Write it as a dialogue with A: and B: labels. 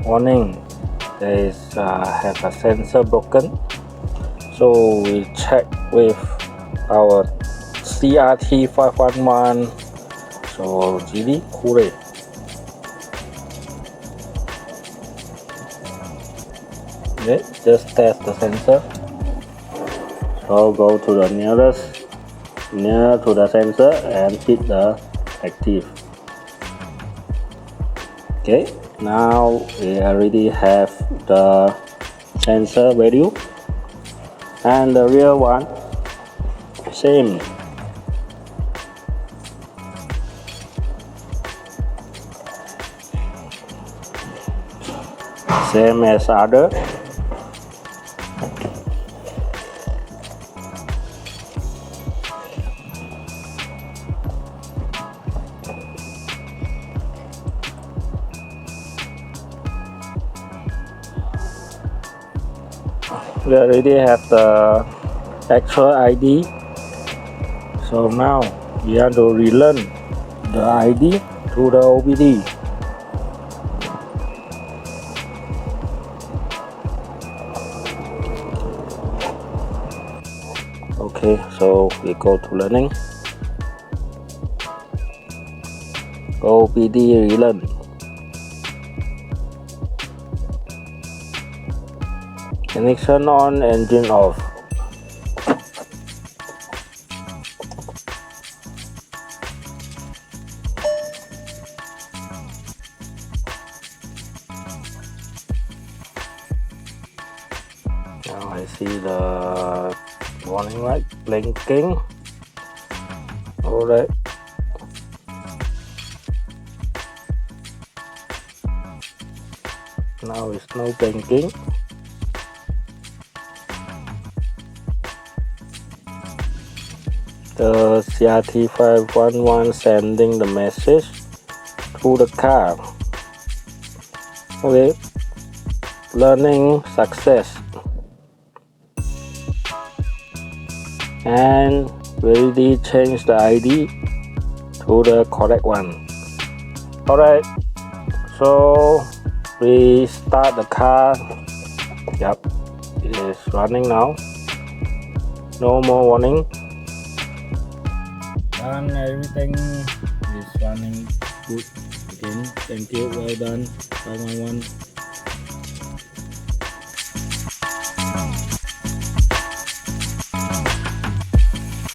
A: Warning, there is have a sensor broken, so we check with our CRT511, so GD coolray. Okay, just test the sensor. So go to the nearest near to the sensor and hit the active. Okay, now we already have the sensor value, and the real one same. Same as other. We already have the actual ID, so now we have to relearn the ID to the OBD. Okay, so we go to learning, OBD relearn. Connection on, engine off. Now I see the warning light blinking. Alright. Now it's no blinking. The CRT511 sending the message to the car. Okay, learning success, and we already changed the ID to the correct one. Alright, so we start the car. Yep, it is running now. No more warning. And everything is running good again. Thank you, well done 511.